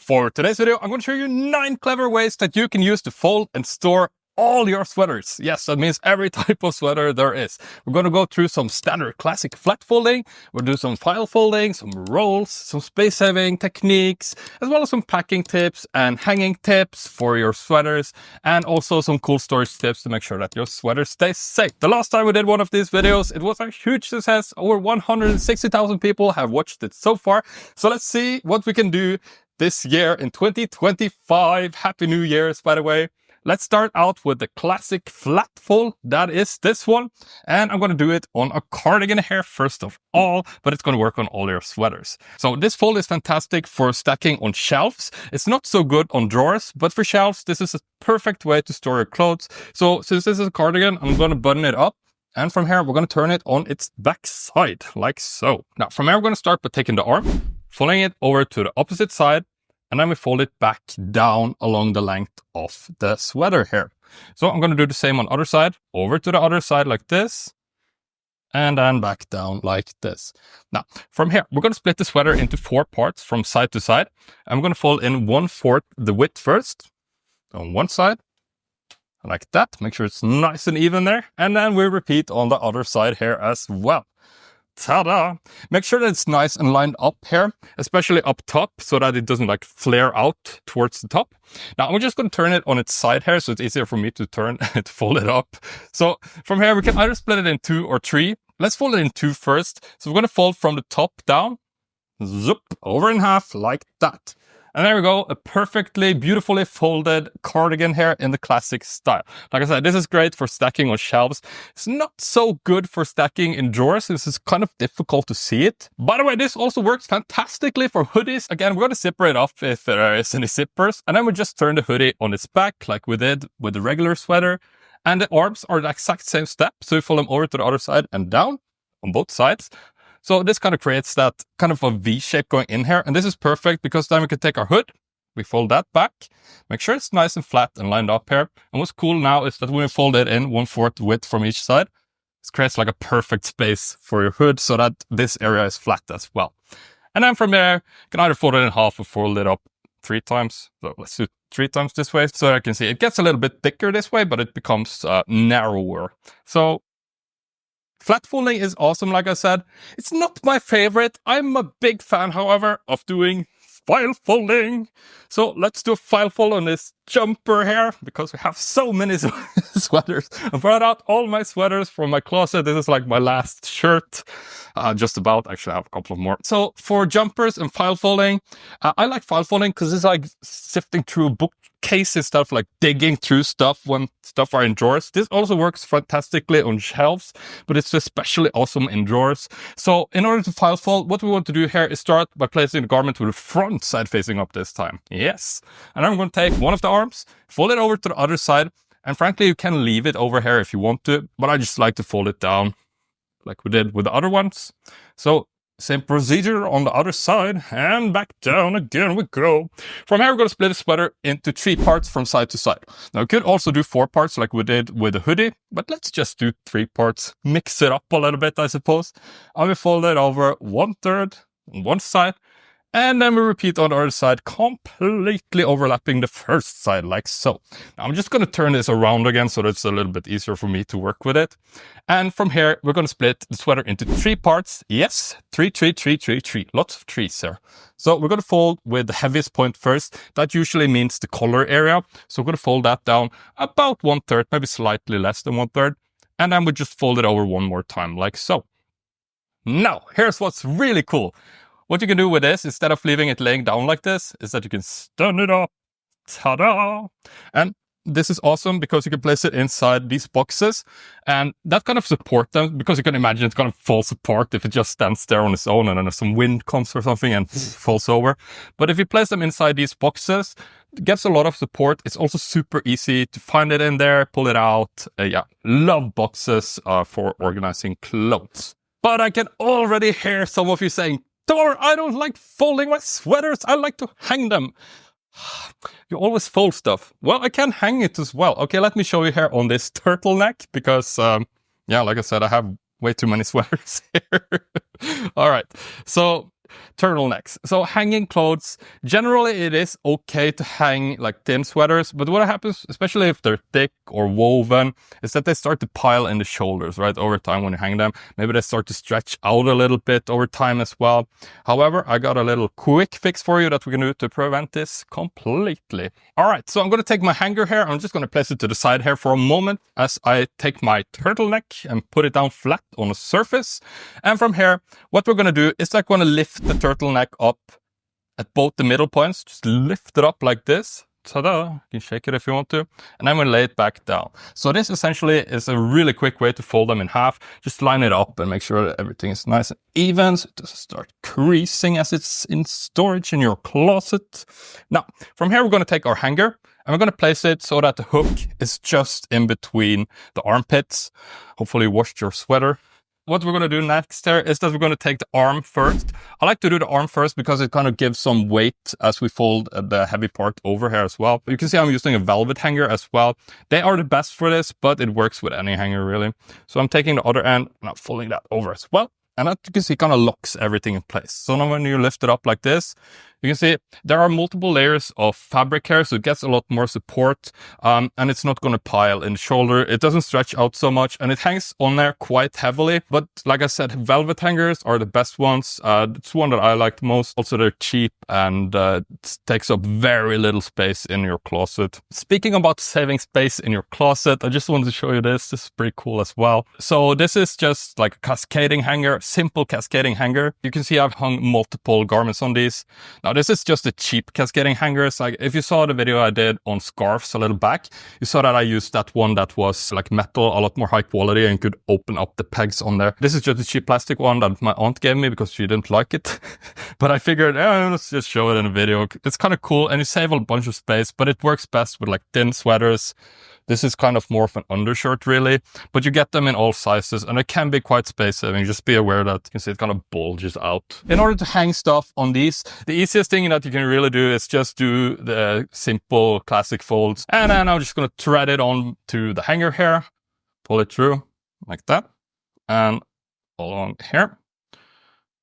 For today's video, I'm going to show you 9 clever ways that you can use to fold and store all your sweaters. Yes, that means every type of sweater there is. We're going to go through some standard classic flat folding. We'll do some file folding, some rolls, some space saving techniques, as well as some packing tips and hanging tips for your sweaters, and also some cool storage tips to make sure that your sweater stays safe. The last time we did one of these videos, it was a huge success. Over 160,000 people have watched it so far. So let's see what we can do this year in 2025. Happy New Year's, by the way. Let's start out with the classic flat fold. That is this one. And I'm going to do it on a cardigan here first of all, but it's going to work on all your sweaters. So this fold is fantastic for stacking on shelves. It's not so good on drawers, but for shelves, this is a perfect way to store your clothes. So since this is a cardigan, I'm going to button it up. And from here, we're going to turn it on its back side, like so. Now, from here, we're going to start by taking the arm, folding it over to the opposite side, and then we fold it back down along the length of the sweater here. So I'm going to do the same on the other side, over to the other side like this, and then back down like this. Now, from here, we're going to split the sweater into 4 parts from side to side. I'm going to fold in 1/4 the width first on one side, like that. Make sure it's nice and even there. And then we repeat on the other side here as well. Ta-da! Make sure that it's nice and lined up here, especially up top, so that it doesn't like flare out towards the top. Now, I'm just going to turn it on its side here, so it's easier for me to turn and fold it up. So from here, we can either split it in 2 or 3. Let's fold it in 2 first. So we're going to fold from the top down, zoop, over in half like that. And there we go, a perfectly, beautifully folded cardigan here in the classic style. Like I said, this is great for stacking on shelves. It's not so good for stacking in drawers. This is kind of difficult to see it. By the way, this also works fantastically for hoodies. Again, we're going to zipper it off if there is any zippers. And then we just turn the hoodie on its back like we did with the regular sweater. And the arms are the exact same step. So we fold them over to the other side and down on both sides. So this kind of creates that kind of a V shape going in here. And this is perfect because then we can take our hood, we fold that back, make sure it's nice and flat and lined up here. And what's cool now is that when we fold it in 1/4 width from each side, it creates like a perfect space for your hood so that this area is flat as well. And then from there, you can either fold it in half or fold it up 3 times. So let's do 3 times this way so I can see it gets a little bit thicker this way, but it becomes narrower. So flat folding is awesome, like I said. It's not my favorite. I'm a big fan, however, of doing file folding. So let's do a file fold on this jumper here because we have so many sweaters. I brought out all my sweaters from my closet. This is like my last shirt. Just about. Actually, I have a couple of more. So for jumpers and file folding, I like file folding because it's like sifting through a bookcase instead of like digging through stuff when stuff are in drawers. This also works fantastically on shelves, but it's especially awesome in drawers. So in order to file fold, what we want to do here is start by placing the garment with the front side facing up this time. Yes. And then I'm going to take one of the arms, fold it over to the other side. And frankly, you can leave it over here if you want to, but I just like to fold it down like we did with the other ones. So same procedure on the other side and back down again we go. From here, we're going to split the sweater into 3 parts from side to side. Now, we could also do 4 parts like we did with the hoodie, but let's just do 3 parts. Mix it up a little bit, I suppose. I will fold it over 1/3 on one side. And then we repeat on the other side, completely overlapping the first side, like so. Now, I'm just going to turn this around again so that it's a little bit easier for me to work with it. And from here, we're going to split the sweater into 3 parts. Yes, 3, 3, 3, 3, 3. Lots of 3s here. So we're going to fold with the heaviest point first. That usually means the collar area. So we're going to fold that down about 1/3, maybe slightly less than 1/3. And then we just fold it over one more time, like so. Now, here's what's really cool. What you can do with this, instead of leaving it laying down like this, is that you can stand it up. Ta-da! And this is awesome because you can place it inside these boxes and that kind of support them, because you can imagine it's going to fall apart if it just stands there on its own and then some wind comes or something and falls over. But if you place them inside these boxes, it gets a lot of support. It's also super easy to find it in there, pull it out. Yeah, love boxes for organizing clothes. But I can already hear some of you saying, Thor, I don't like folding my sweaters. I like to hang them. You always fold stuff. Well, I can hang it as well. Okay, let me show you here on this turtleneck because, yeah, like I said, I have way too many sweaters here. All right. So turtlenecks. So hanging clothes, generally it is okay to hang like thin sweaters, but what happens, especially if they're thick or woven, is that they start to pile in the shoulders, right? Over time when you hang them, maybe they start to stretch out a little bit over time as well. However, I got a little quick fix for you that we can do to prevent this completely. All right, so I'm going to take my hanger here. I'm just going to place it to the side here for a moment as I take my turtleneck and put it down flat on a surface. And from here, what we're going to do is I'm going to lift the turtleneck up at both the middle points. Just lift it up like this. Ta-da! You can shake it if you want to. And I'm going to lay it back down. So this essentially is a really quick way to fold them in half. Just line it up and make sure that everything is nice and even, so it doesn't start creasing as it's in storage in your closet. Now, from here we're going to take our hanger and we're going to place it so that the hook is just in between the armpits. Hopefully you washed your sweater. What we're going to do next here is that we're going to take the arm first. I like to do the arm first because it kind of gives some weight as we fold the heavy part over here as well. You can see I'm using a velvet hanger as well. They are the best for this, but it works with any hanger really. So I'm taking the other end and I'm folding that over as well. And as you can see, it kind of locks everything in place. So now when you lift it up like this, you can see there are multiple layers of fabric here, so it gets a lot more support, and it's not going to pile in the shoulder. It doesn't stretch out so much, and it hangs on there quite heavily. But like I said, velvet hangers are the best ones. It's one that I like the most. Also, they're cheap and it takes up very little space in your closet. Speaking about saving space in your closet, I just wanted to show you this. This is pretty cool as well. So this is just like a cascading hanger, simple cascading hanger. You can see I've hung multiple garments on these. Now, this is just a cheap cascading hanger. It's like if you saw the video I did on scarves a little back, you saw that I used that one that was like metal, a lot more high quality and could open up the pegs on there. This is just a cheap plastic one that my aunt gave me because she didn't like it. But I figured, let's just show it in a video. It's kind of cool and you save a bunch of space, but it works best with like thin sweaters. This is kind of more of an undershirt really, but you get them in all sizes and it can be quite space saving. Just be aware that you can see it kind of bulges out. In order to hang stuff on these, the easiest thing that you can really do is just do the simple classic folds. And then I'm just going to thread it on to the hanger here, pull it through like that and along here.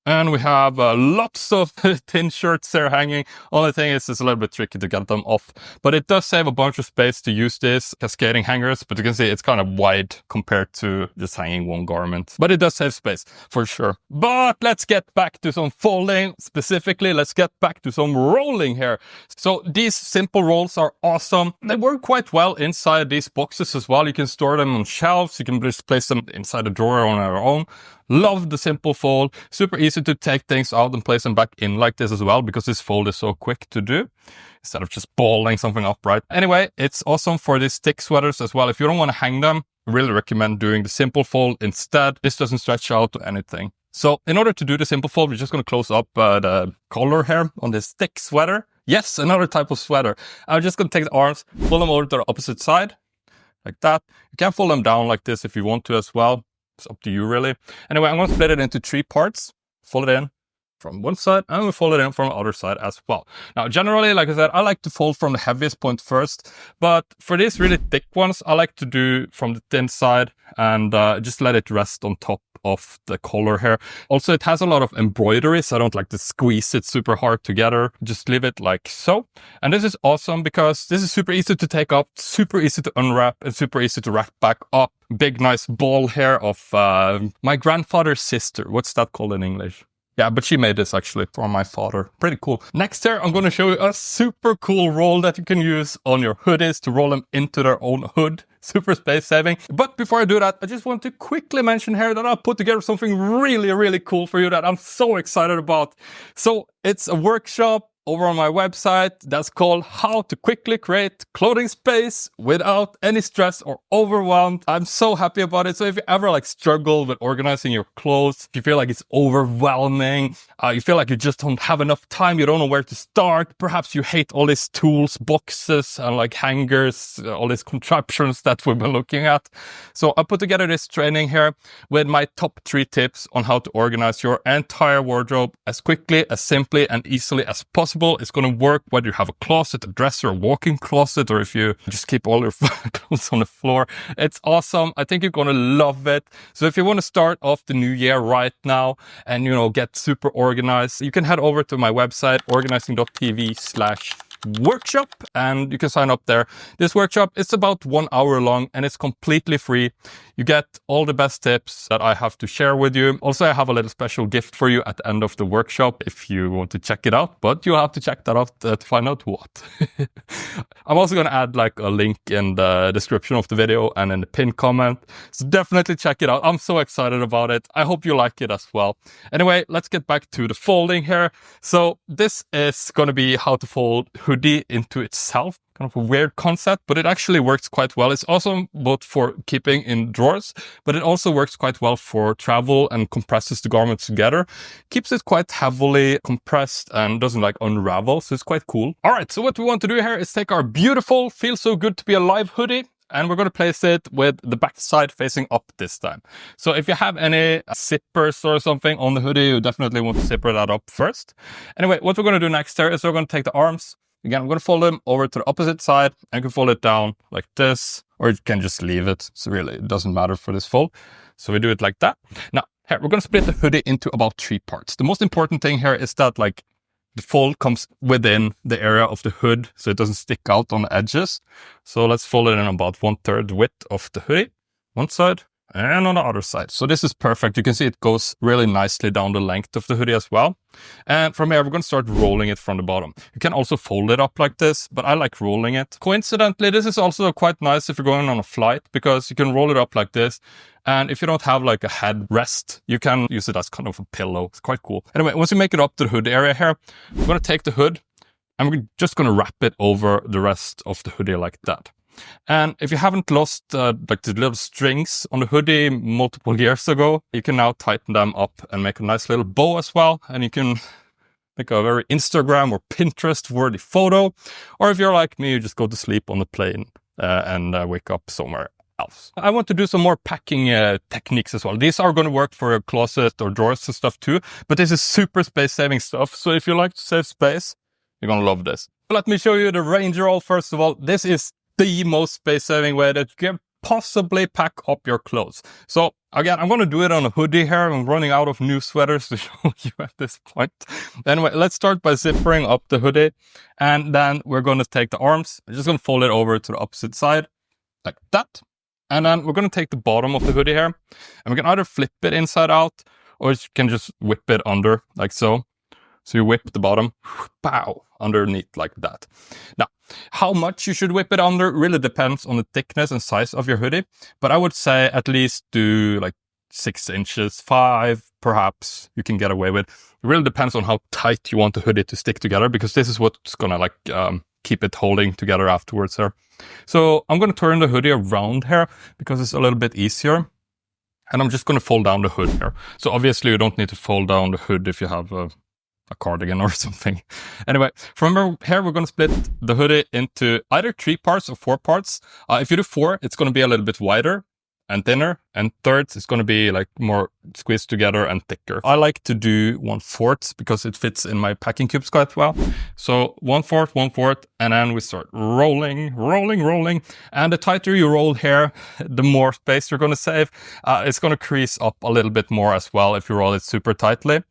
And we have lots of thin shirts there hanging. Only thing is it's a little bit tricky to get them off. But it does save a bunch of space to use this cascading hangers. But you can see it's kind of wide compared to just hanging one garment. But it does save space for sure. But let's get back to some folding. Specifically, let's get back to some rolling here. So these simple rolls are awesome. They work quite well inside these boxes as well. You can store them on shelves. You can just place them inside a drawer on their own. Love the simple fold. Super easy to take things out and place them back in like this as well because this fold is so quick to do instead of just balling something up, right? Anyway, it's awesome for these thick sweaters as well. If you don't want to hang them, I really recommend doing the simple fold instead. This doesn't stretch out to anything. So in order to do the simple fold, we're just going to close up the collar here on this thick sweater. Yes, another type of sweater. I'm just going to take the arms, pull them over to the opposite side like that. You can fold them down like this if you want to as well. It's up to you really. Anyway, I'm going to split it into 3 parts. Fold it in from one side and we fold it in from the other side as well. Now, generally, like I said, I like to fold from the heaviest point first. But for these really thick ones, I like to do from the thin side and just let it rest on top of the collar here. Also, it has a lot of embroidery, so I don't like to squeeze it super hard together. Just leave it like so. And this is awesome because this is super easy to take up, super easy to unwrap, and super easy to wrap back up. Big, nice ball here of my grandfather's sister. What's that called in English? Yeah, but she made this actually for my father. Pretty cool. Next here, I'm going to show you a super cool roll that you can use on your hoodies to roll them into their own hood. Super space saving. But before I do that, I just want to quickly mention here that I put together something really, really cool for you that I'm so excited about. So it's a workshop over on my website that's called How to Quickly Create Clothing Space Without Any Stress or Overwhelmed. I'm so happy about it. So if you ever like struggle with organizing your clothes, if you feel like it's overwhelming, you feel like you just don't have enough time, you don't know where to start, perhaps you hate all these tools, boxes and like hangers, all these contraptions that we've been looking at. So I put together this training here with my top 3 tips on how to organize your entire wardrobe as quickly, as simply and easily as possible. flexible. It's going to work whether you have a closet, a dresser, a walk-in closet, or if you just keep all your clothes on the floor. It's awesome. I think you're going to love it. So if you want to start off the new year right now and, you know, get super organized, you can head over to my website, organizing.tv/workshop, and you can sign up there. This workshop is about 1 hour long and it's completely free. You get all the best tips that I have to share with you. Also, I have a little special gift for you at the end of the workshop if you want to check it out, but you'll have to check that out to find out what. I'm also going to add like a link in the description of the video and in the pinned comment. So definitely check it out. I'm so excited about it. I hope you like it as well. Anyway, let's get back to the folding here. So this is going to be how to fold hoodie into itself. Kind of a weird concept, but it actually works quite well. It's awesome both for keeping in drawers, but it also works quite well for travel and compresses the garments together. Keeps it quite heavily compressed and doesn't like unravel, so it's quite cool. All right, so what we want to do here is take our beautiful Feel So Good to Be Alive hoodie, and we're going to place it with the back side facing up this time. So if you have any zippers or something on the hoodie, you definitely want to zipper that up first. Anyway, what we're going to do next here is we're going to take the arms. Again, I'm going to fold them over to the opposite side, and you can fold it down like this, or you can just leave it. So really, it doesn't matter for this fold. So we do it like that. Now, here, we're going to split the hoodie into about 3 parts. The most important thing here is that like the fold comes within the area of the hood, so it doesn't stick out on the edges. So let's fold it in about 1/3 width of the hoodie, one side, and on the other side. So this is perfect. You can see it goes really nicely down the length of the hoodie as well. And from here, we're going to start rolling it from the bottom. You can also fold it up like this, but I like rolling it. Coincidentally, this is also quite nice if you're going on a flight, because you can roll it up like this. And if you don't have like a head rest, you can use it as kind of a pillow. It's quite cool. Anyway, once you make it up to the hood area here, we're going to take the hood and we're just going to wrap it over the rest of the hoodie like that. And if you haven't lost like the little strings on the hoodie multiple years ago, you can now tighten them up and make a nice little bow as well. And you can make a very Instagram or Pinterest worthy photo. Or if you're like me, you just go to sleep on the plane and wake up somewhere else. I want to do some more packing techniques as well. These are going to work for a closet or drawers and stuff too, but this is super space saving stuff. So if you like to save space, you're going to love this. Let me show you the Ranger roll first of all. This is the most space-saving way that you can possibly pack up your clothes. So again, I'm going to do it on a hoodie here. I'm running out of new sweaters to show you at this point. Anyway, let's start by zippering up the hoodie. And then we're going to take the arms. I'm just going to fold it over to the opposite side like that. And then we're going to take the bottom of the hoodie here. And we can either flip it inside out, or you can just whip it under like so. So you whip the bottom, pow, underneath like that. Now, how much you should whip it under really depends on the thickness and size of your hoodie. But I would say at least do like 6 inches, 5 perhaps you can get away with. It really depends on how tight you want the hoodie to stick together, because this is what's going to like keep it holding together afterwards here. So I'm going to turn the hoodie around here because it's a little bit easier. And I'm just going to fold down the hood here. So obviously you don't need to fold down the hood if you have a cardigan or something. Anyway, from here, we're going to split the hoodie into either 3 parts or 4 parts. If you do 4, it's going to be a little bit wider and thinner. And third, it's going to be like more squeezed together and thicker. I like to do 1/4 because it fits in my packing cubes quite well. So 1/4, 1/4, and then we start rolling, rolling, rolling. And the tighter you roll here, the more space you're going to save. It's going to crease up a little bit more as well if you roll it super tightly.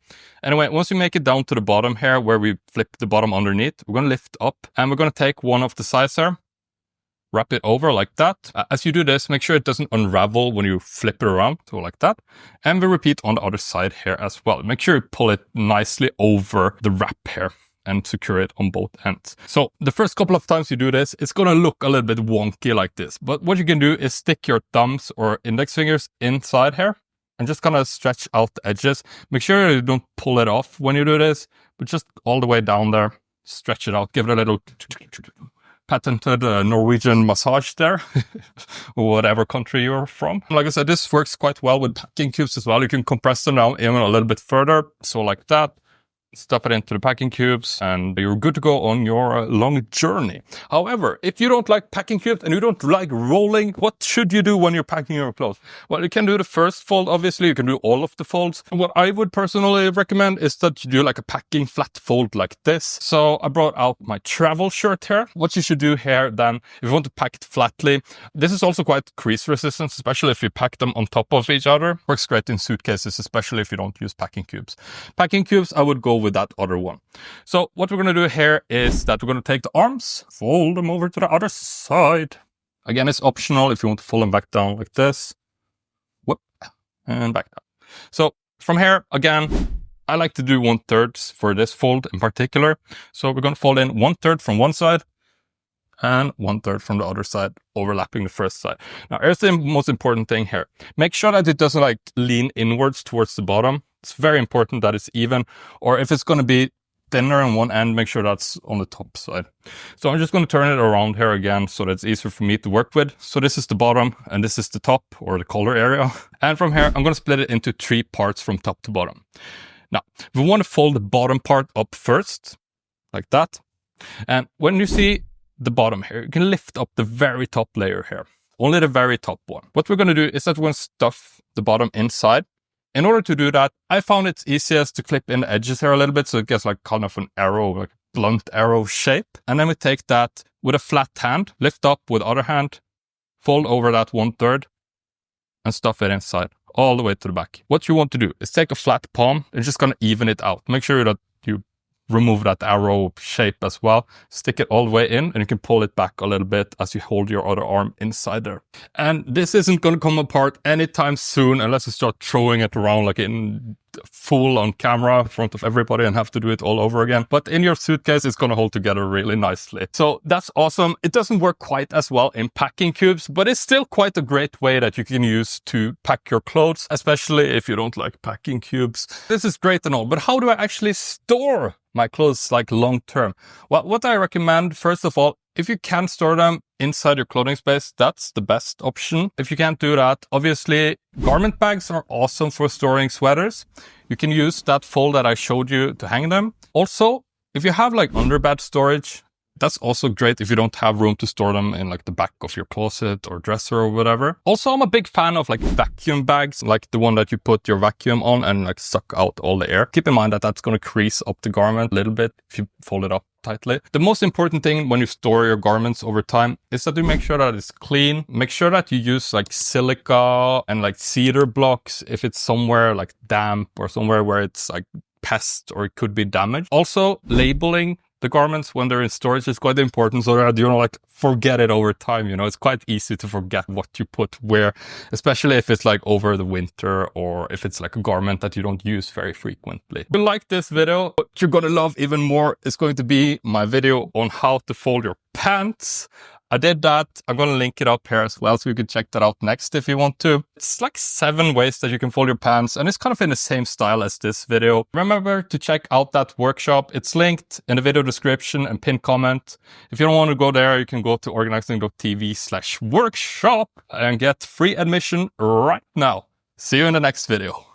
Anyway, once you make it down to the bottom here, where we flip the bottom underneath, we're going to lift up and we're going to take one of the sides here, wrap it over like that. As you do this, make sure it doesn't unravel when you flip it around, so like that. And we repeat on the other side here as well. Make sure you pull it nicely over the wrap here and secure it on both ends. So the first couple of times you do this, it's going to look a little bit wonky like this. But what you can do is stick your thumbs or index fingers inside here and just kind of stretch out the edges. Make sure you don't pull it off when you do this, but just all the way down there, stretch it out, give it a little patented Norwegian massage there, whatever country you're from. Like I said, this works quite well with packing cubes as well. You can compress them now even a little bit further. So like that, stuff it into the packing cubes, and you're good to go on your long journey. However, if you don't like packing cubes and you don't like rolling, what should you do when you're packing your clothes? Well, you can do the first fold, obviously. You can do all of the folds. And what I would personally recommend is that you do like a packing flat fold like this. So I brought out my travel shirt here. What you should do here then, if you want to pack it flatly, this is also quite crease resistant, especially if you pack them on top of each other. Works great in suitcases, especially if you don't use packing cubes. Packing cubes, I would go with that other one. So what we're going to do here is that we're going to take the arms, fold them over to the other side. Again, it's optional if you want to fold them back down like this. Whoop, and back down. So from here, again, I like to do 1/3 for this fold in particular. So we're going to fold in 1/3 from one side and 1/3 from the other side, overlapping the first side. Now, here's the most important thing here. Make sure that it doesn't like lean inwards towards the bottom. It's very important that it's even, or if it's going to be thinner on one end, make sure that's on the top side. So I'm just going to turn it around here again so that it's easier for me to work with. So this is the bottom and this is the top, or the collar area. And from here, I'm going to split it into 3 parts from top to bottom. Now, we want to fold the bottom part up first, like that. And when you see the bottom here, you can lift up the very top layer here. Only the very top one. What we're going to do is that we're going to stuff the bottom inside. In order to do that, I found it's easiest to clip in the edges here a little bit, so it gets like kind of an arrow, like blunt arrow shape. And then we take that with a flat hand, lift up with other hand, fold over that 1/3 and stuff it inside all the way to the back. What you want to do is take a flat palm and just gonna even it out. Make sure that you remove that arrow shape as well. Stick it all the way in and you can pull it back a little bit as you hold your other arm inside there. And this isn't going to come apart anytime soon unless you start throwing it around like in full on camera in front of everybody and have to do it all over again. But in your suitcase, it's going to hold together really nicely. So that's awesome. It doesn't work quite as well in packing cubes, but it's still quite a great way that you can use to pack your clothes, especially if you don't like packing cubes. This is great and all, but how do I actually store my clothes like long term? Well, what I recommend, first of all, if you can store them inside your clothing space, that's the best option. If you can't do that, obviously garment bags are awesome for storing sweaters. You can use that fold that I showed you to hang them. Also, if you have like underbed storage, that's also great if you don't have room to store them in like the back of your closet or dresser or whatever. Also, I'm a big fan of like vacuum bags, like the one that you put your vacuum on and like suck out all the air. Keep in mind that that's going to crease up the garment a little bit if you fold it up tightly. The most important thing when you store your garments over time is that you make sure that it's clean. Make sure that you use like silica and like cedar blocks if it's somewhere like damp or somewhere where it's like pest or it could be damaged. Also, labeling the garments when they're in storage is quite important so that you don't like forget it over time. You know, it's quite easy to forget what you put where, especially if it's like over the winter or if it's like a garment that you don't use very frequently. If you like this video, what you're gonna love even more is going to be my video on how to fold your pants. I did that. I'm going to link it up here as well, so you can check that out next if you want to. It's like 7 ways that you can fold your pants, and it's kind of in the same style as this video. Remember to check out that workshop. It's linked in the video description and pinned comment. If you don't want to go there, you can go to organizing.tv/workshop and get free admission right now. See you in the next video.